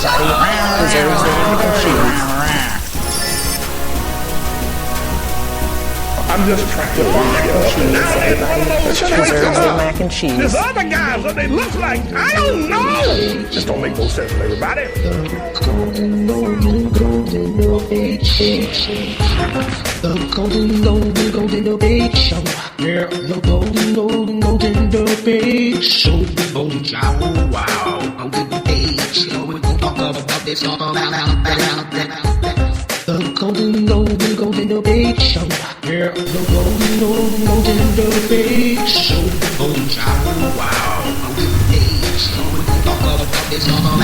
deserves their mac and cheese. I'm just trying to mac and cheese, everybody. Deserves their mac and cheese. There's other guys that they look like, I don't know. This don't make no sense to everybody. The golden debate show. Yeah, the golden debate show. Golden show, wow. Golden debate show. We're gonna talk about this, talk about the golden debate show. Yeah, the golden debate show. Golden show, wow. Golden debate show. We're gonna talk about this, talk about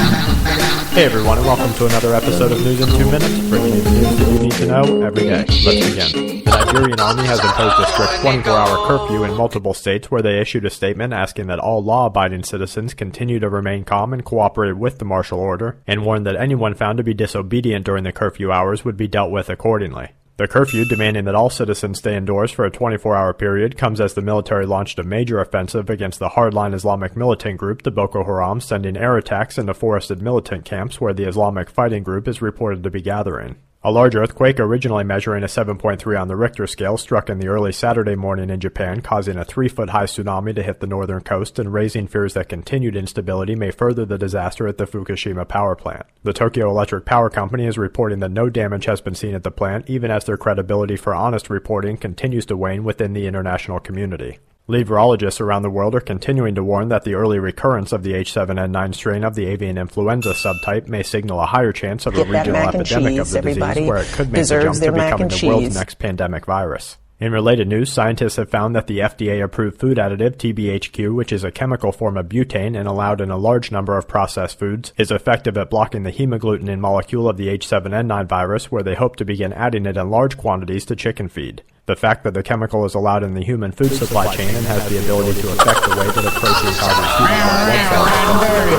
Hey everyone, and welcome to another episode of News in 2 Minutes, bringing you the news that you need to know every day. Let's begin. The Nigerian Army has imposed a strict 24-hour curfew in multiple states, where they issued a statement asking that all law-abiding citizens continue to remain calm and cooperate with the martial order, and warned that anyone found to be disobedient during the curfew hours would be dealt with accordingly. The curfew, demanding that all citizens stay indoors for a 24-hour period, comes as the military launched a major offensive against the hardline Islamic militant group, the Boko Haram, sending air attacks into forested militant camps where the Islamic fighting group is reported to be gathering. A large earthquake, originally measuring a 7.3 on the Richter scale, struck in the early Saturday morning in Japan, causing a 3-foot-high tsunami to hit the northern coast and raising fears that continued instability may further the disaster at the Fukushima power plant. The Tokyo Electric Power Company is reporting that no damage has been seen at the plant, even as their credibility for honest reporting continues to wane within the international community. Lead virologists around the world are continuing to warn that the early recurrence of the H7N9 strain of the avian influenza subtype may signal a higher chance of a regional epidemic of the disease, where it could make the jump to becoming the world's next pandemic virus. In related news, scientists have found that the FDA-approved food additive TBHQ, which is a chemical form of butane and allowed in a large number of processed foods, is effective at blocking the hemagglutinin molecule of the H7N9 virus, where they hope to begin adding it in large quantities to chicken feed. The fact that the chemical is allowed in the human food supply chain and has the ability to affect the way that a protein causes human blood cells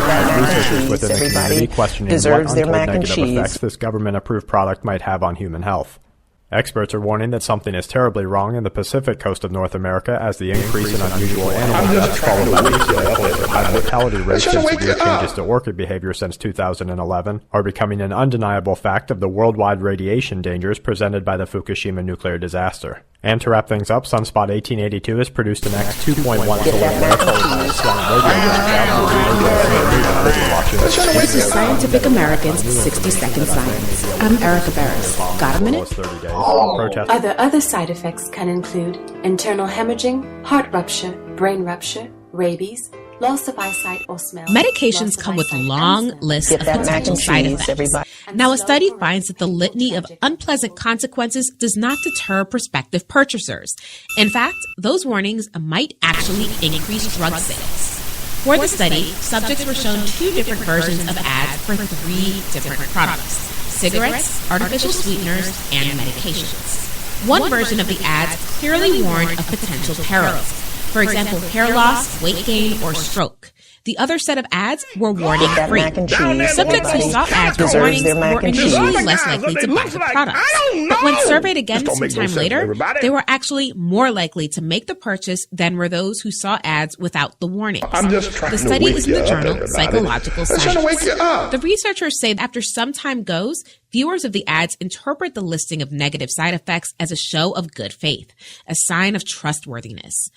has researchers within the community questioning what untold negative effects this government-approved product might have on human health. Experts are warning that something is terribly wrong in the Pacific coast of North America as the increase in unusual animal deaths followed by the reports of high mortality rates and severe changes to orchid behavior since 2011 are becoming an undeniable fact of the worldwide radiation dangers presented by the Fukushima nuclear disaster. And to wrap things up, Sunspot 1882 has produced an X2.1 This is Scientific American's 60-Second Science. I'm Erica Barris. Got a minute? Other side effects can include internal hemorrhaging, heart rupture, brain rupture, rabies, loss of eyesight or smell. Medications come with long lists of potential side effects. Now, a study finds that the litany of unpleasant consequences does not deter prospective purchasers. In fact, those warnings might actually increase drug sales. For the study, subjects were shown 2 different versions of ads for 3 different products: cigarettes, artificial sweeteners, and medications. One version of the ads clearly warned of potential perils. For example, hair loss, weight gain, or stroke. The other set of ads were warning-free. Subjects who saw ads with warnings were initially less likely to buy the products. But when surveyed again some time later, they were actually more likely to make the purchase than were those who saw ads without the warnings. The study is in the journal Psychological Science. The researchers say that after some time goes, viewers of the ads interpret the listing of negative side effects as a show of good faith, a sign of trustworthiness.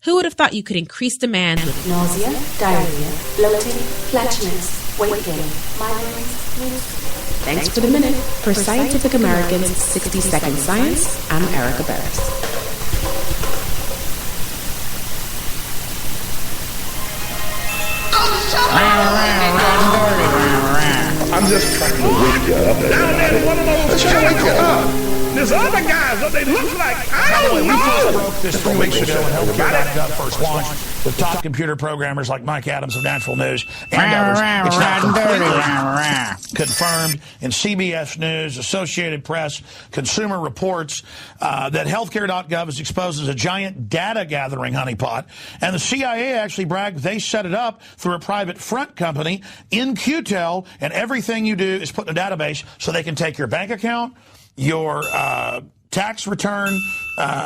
Who would have thought you could increase demand with nausea, diarrhea, bloating, flatulence, weight gain, migraines? Thanks for the minute. For Scientific American's 60-Second Science, I'm Erica Barris. I'm just trying to wake you up. Down there in one of those chemicals. There's other guys that they look like, I don't know. Just 3 weeks ago, when healthcare.gov first launched with top computer programmers like Mike Adams of Natural News and others, it's now completely confirmed in CBS News, Associated Press, Consumer Reports, that healthcare.gov is exposed as a giant data gathering honeypot. And the CIA actually bragged they set it up through a private front company in QTEL, and everything you do is put in a database so they can take your bank account, your tax return,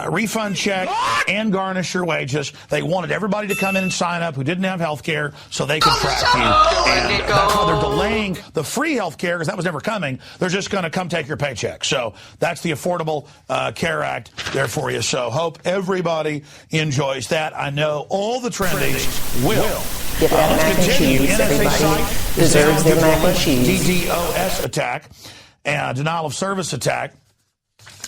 refund check, and garnish your wages. They wanted everybody to come in and sign up who didn't have health care so they could track you. And that's why they're delaying the free health care, because that was never coming. They're just going to come take your paycheck. So that's the Affordable Care Act there for you. So hope everybody enjoys that. I know all the trendies will. Get that mac and cheese. Everybody deserves their mac and cheese. DDoS attack, denial of service attack.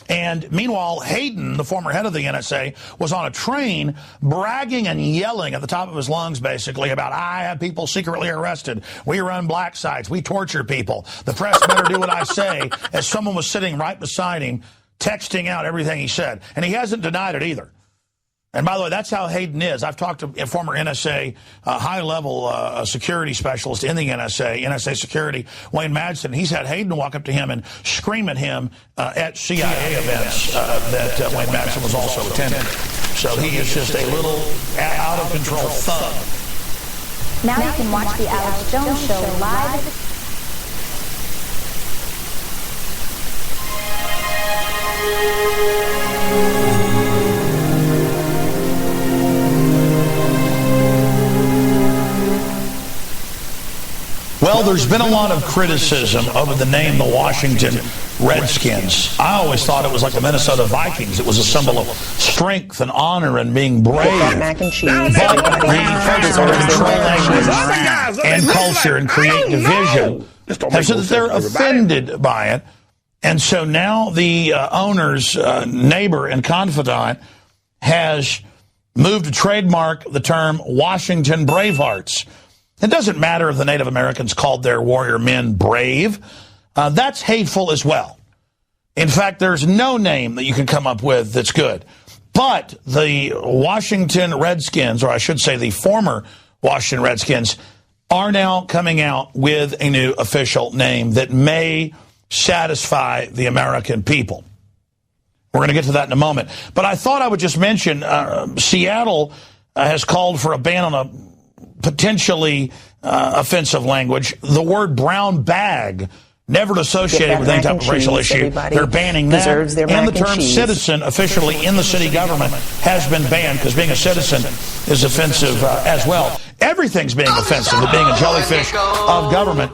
And meanwhile, Hayden, the former head of the NSA, was on a train bragging and yelling at the top of his lungs, basically, about, I have people secretly arrested. We run black sites. We torture people. The press better do what I say, as someone was sitting right beside him, texting out everything he said. And he hasn't denied it either. And by the way, that's how Hayden is. I've talked to a former NSA high-level security specialist in the NSA security, Wayne Madsen. He's had Hayden walk up to him and scream at him at CIA events that Wayne Madsen was also attending. So he is just a little out-of-control thug. Now you can watch the Alex Jones Show live. Well, there's been a lot of criticism over the name the Washington Redskins. I always thought it was like the Minnesota Vikings. It was a symbol of strength and honor and being brave. Mac and cheese. But the folks who control language and culture and create division have said that they're offended by it. And so now the owner's neighbor and confidant has moved to trademark the term Washington Bravehearts. It doesn't matter if the Native Americans called their warrior men brave. That's hateful as well. In fact, there's no name that you can come up with that's good. But the Washington Redskins, or I should say the former Washington Redskins, are now coming out with a new official name that may satisfy the American people. We're going to get to that in a moment. But I thought I would just mention Seattle has called for a ban on a potentially offensive language. The word brown bag, never associated with any type of racial issue. They're banning that. And the term citizen officially in the city government has been banned because being a citizen is offensive as well. Everything's being offensive, with being a jellyfish of government.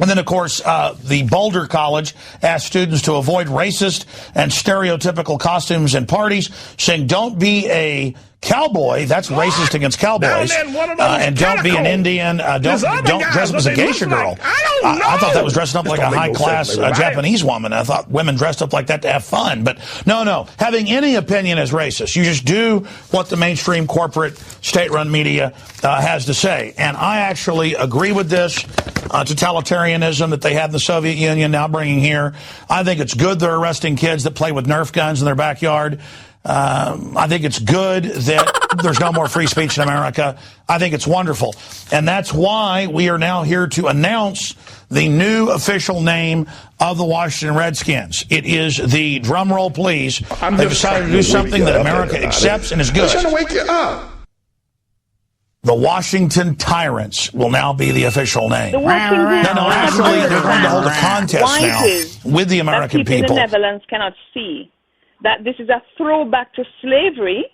And then, of course, the Boulder College asked students to avoid racist and stereotypical costumes and parties, saying don't be a cowboy. That's racist against cowboys. And don't be an Indian. Don't dress up as a geisha girl. I thought that was dressing up like a high-class Japanese woman. I thought women dressed up like that to have fun. But no. Having any opinion is racist. You just do what the mainstream corporate state-run media has to say. And I actually agree with this totalitarianism that they had in the Soviet Union, now bringing here. I think it's good they're arresting kids that play with Nerf guns in their backyard. I think it's good that there's no more free speech in America. I think it's wonderful. And that's why we are now here to announce the new official name of the Washington Redskins. It is the, drum roll please, they've decided to do something that America accepts and is good. I'm trying to wake you up. The Washington Tyrants will now be the official name. No, actually, they're going to hold a contest now with the American people. people. The Netherlands cannot see that this is a throwback to slavery,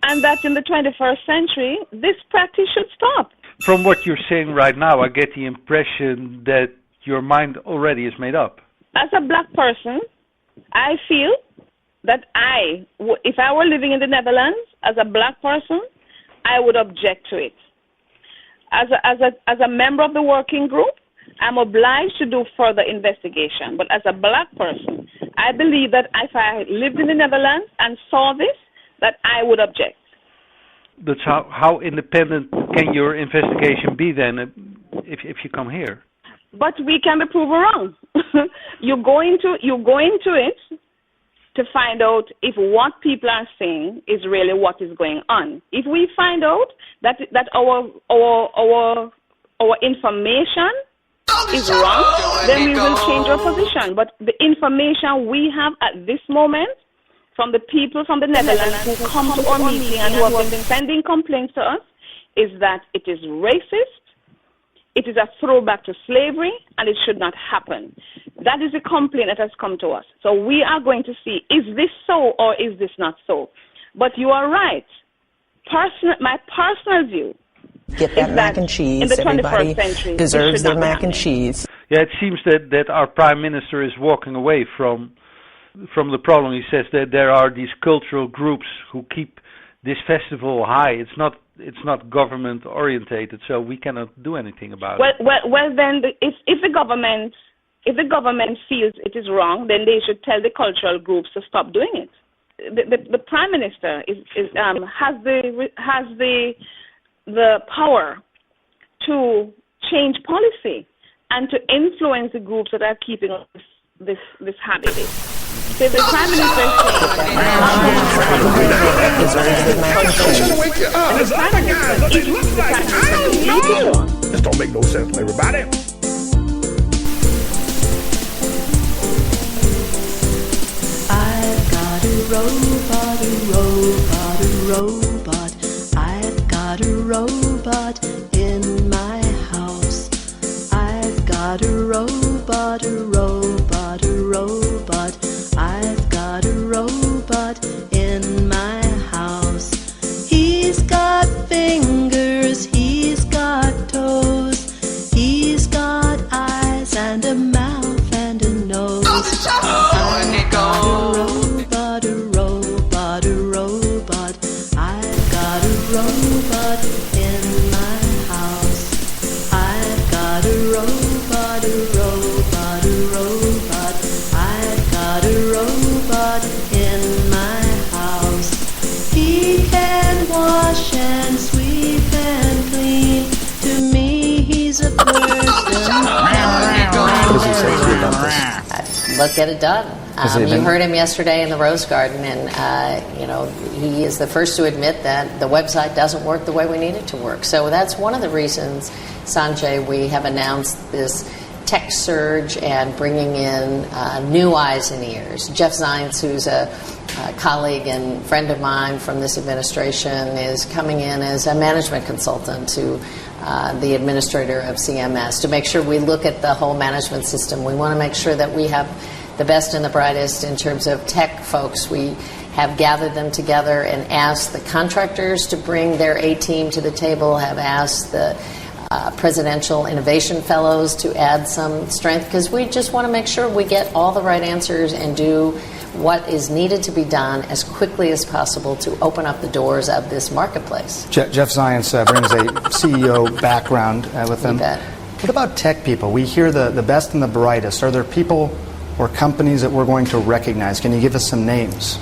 and that in the 21st century, this practice should stop. From what you're saying right now, I get the impression that your mind already is made up. As a black person, I feel that if I were living in the Netherlands as a black person, I would object to it. As a member of the working group, I'm obliged to do further investigation. But as a black person, I believe that if I lived in the Netherlands and saw this, that I would object. But how independent can your investigation be then if you come here? But we can be proven wrong. You go into it to find out if what people are saying is really what is going on. If we find out that our information is wrong, then we will change our position. But the information we have at this moment from the people from the Netherlands who come to our meeting and who have been sending complaints to us is that it is racist, it is a throwback to slavery, and it should not happen. That is a complaint that has come to us. So we are going to see, is this so or is this not so? But you are right. My personal view Get that mac and cheese. In the 21st Everybody century, deserves their mac and cheese. Yeah, it seems that our prime minister is walking away from the problem. He says that there are these cultural groups who keep this festival high. It's not government orientated, so we cannot do anything about it. Well, then if the government feels it is wrong, then they should tell the cultural groups to stop doing it. The prime minister has the power to change policy and to influence the groups that are keeping up this habit. So the prime minister This don't make no sense, everybody. I've got a robot, I've got a robot in my house. I've got a robot, I've got a robot in my house. He's got fingers, he's got toes, he's got eyes and a mouth and a nose. I've got a robot, I've got a robot in my house. I've got a robot, I've got a robot in my house. He can wash and sweep and clean. To me, he's a person. Let's get it done. You heard him yesterday in the Rose Garden, and he is the first to admit that the website doesn't work the way we need it to work. So that's one of the reasons, Sanjay, we have announced this tech surge and bringing in new eyes and ears. Jeff Zients, who's a colleague and friend of mine from this administration, is coming in as a management consultant to the administrator of CMS to make sure we look at the whole management system. We want to make sure that we have the best and the brightest in terms of tech folks. We have gathered them together and asked the contractors to bring their A-team to the table, have asked the Presidential Innovation Fellows to add some strength, because we just want to make sure we get all the right answers and do what is needed to be done as quickly as possible to open up the doors of this marketplace. Jeff Zients brings a CEO background with him. What about tech people? We hear the best and the brightest. Are there people or companies that we're going to recognize? Can you give us some names?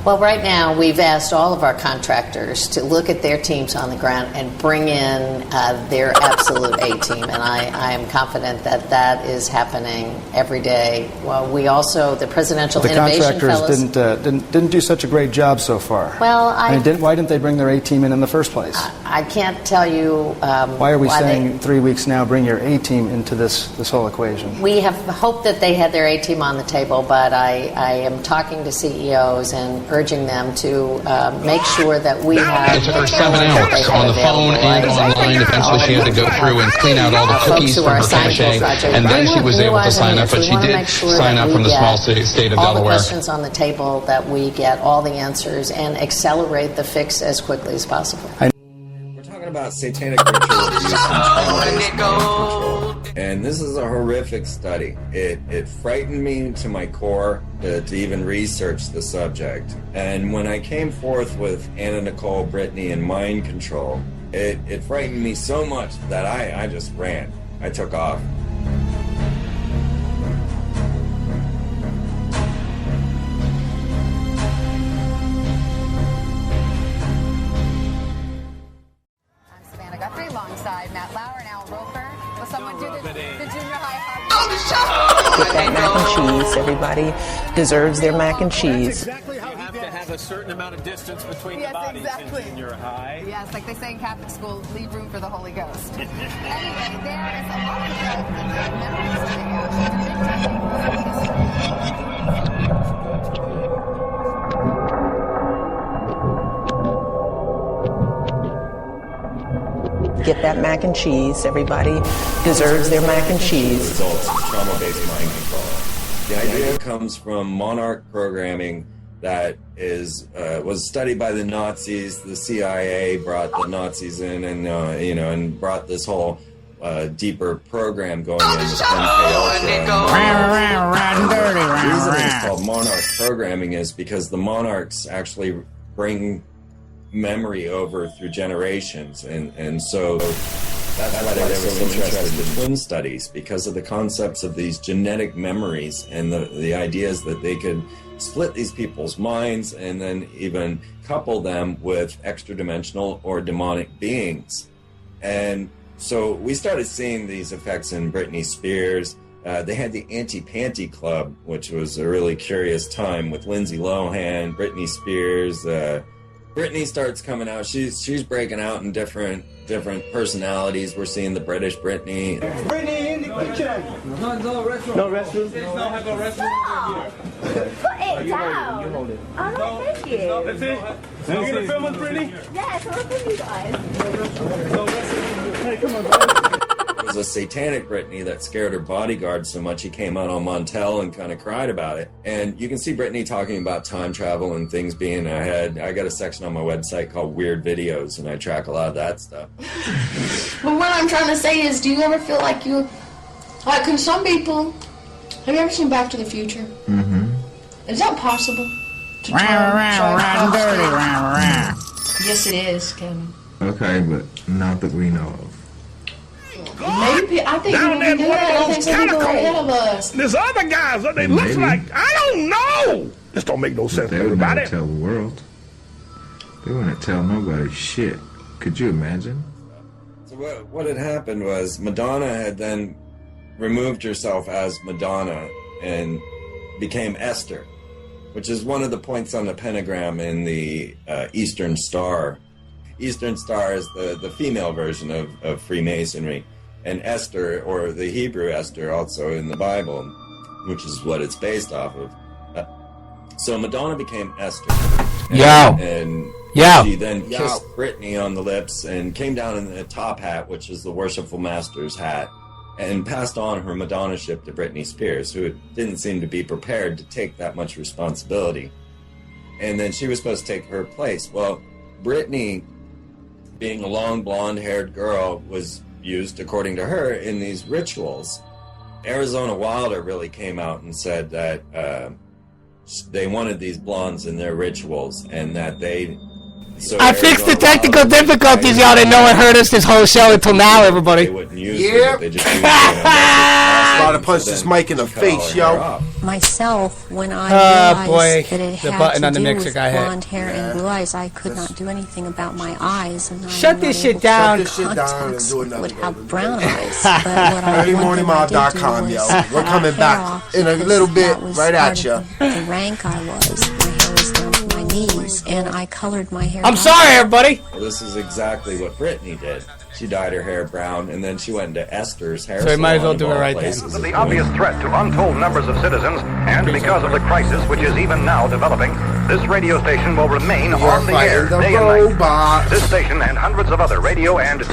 Well, right now, we've asked all of our contractors to look at their teams on the ground and bring in their absolute A-team, and I am confident that that is happening every day. Well, we also, the Presidential Innovation Fellows... The contractors didn't do such a great job so far. Well, why didn't they bring their A-team in the first place? I can't tell you why are we saying 3 weeks now, bring your A-team into this whole equation? We have hoped that they had their A-team on the table, but I am talking to CEOs and urging them to make sure that we have... It took her 7 hours on the phone and online. Eventually she had to go through and clean out all the cookies from her cache, and then she was able to sign up, but she did sign up from the small state of Delaware. All the questions on the table, that we get all the answers and accelerate the fix as quickly as possible. We're talking about satanic ritual abuse and trauma-based mind control. And this is a horrific study. It frightened me to my core to even research the subject. And when I came forth with Anna Nicole, Brittany, and mind control, it frightened me so much that I just ran. I took off. Get that mac and cheese. Everybody deserves their mac and cheese. You have to have a certain amount of distance between the bodies exactly. in junior high. Yes, like they say in Catholic school, leave room for the Holy Ghost. Anyway, there is a lot of memories Get that mac and cheese. Everybody deserves their mac and cheese. Results of trauma-based mind control. The idea comes from monarch programming that was studied by the Nazis. The CIA brought the Nazis in, and and brought this whole deeper program going in with MK Ultra. The reason it's called monarch programming is because the monarchs actually bring memory over through generations, and so that's why they were so interested in twin studies, because of the concepts of these genetic memories and the ideas that they could split these people's minds and then even couple them with extra-dimensional or demonic beings. And so we started seeing these effects in Britney Spears. They had the Anti-Panty Club, which was a really curious time with Lindsay Lohan, Britney Spears. Britney starts coming out. She's breaking out in different personalities. We're seeing the British Britney. Britney in the kitchen. No restroom. No restroom. There's no restroom here. Put it down. You hold it. Oh, no, thank you. That's it. You gonna film us, Britney? Yes, I'll film you guys. No restroom. Hey, come on, guys. It was a satanic Britney that scared her bodyguard so much he came out on Montel and kind of cried about it. And you can see Britney talking about time travel and things being ahead. I got a section on my website called Weird Videos, and I track a lot of that stuff. But what I'm trying to say is, do you ever feel like can some people, have you ever seen Back to the Future? Mm-hmm. Is that possible? Yes, it is, Kevin. Okay, but not that we know of. Maybe, I think Down there, we one I of think those some people are ahead of tentacles. us. There's other guys that they look like. I don't know. This don't make no sense. They would About never it. tell the world. They wouldn't tell nobody shit. Could you imagine? So what had happened was Madonna had then removed herself as Madonna and became Esther, which is one of the points on the pentagram in the Eastern Star. Eastern Star is the female version of Freemasonry. And Esther, or the Hebrew Esther, also in the Bible, which is what it's based off of. So Madonna became Esther. And she then kissed Britney on the lips and came down in a top hat, which is the Worshipful Master's hat, and passed on her Madonna-ship to Britney Spears, who didn't seem to be prepared to take that much responsibility. And then she was supposed to take her place. Well, Britney, being a long blonde-haired girl, was used, according to her, in these rituals. Arizona Wilder really came out and said that they wanted these blondes in their rituals, and that they... So I fixed the technical difficulties, y'all didn't know it hurt us this whole show until now, everybody. Yeah. About to punch this mic in the face, yo. Myself, when I realized that it the had button to on the do mixer with got hit. blonde hair and blue eyes, I could not do anything about my eyes. And Shut this shit down. Shut this shit down and do another would one. have brown eyes. But what I EarlyMorningMob.com, yo. We're coming back in a little bit, right at you. The rank I was, my hair was down to my knees, and I colored my hair. I'm sorry, everybody. Well, this is exactly what Britney did. She dyed her hair brown, and then she went into Esther's hair So we might as well do it right then. The obvious threat to untold numbers of citizens, and because of the crisis which is even now developing, this radio station will remain on the air day and night. This station and hundreds of other radio and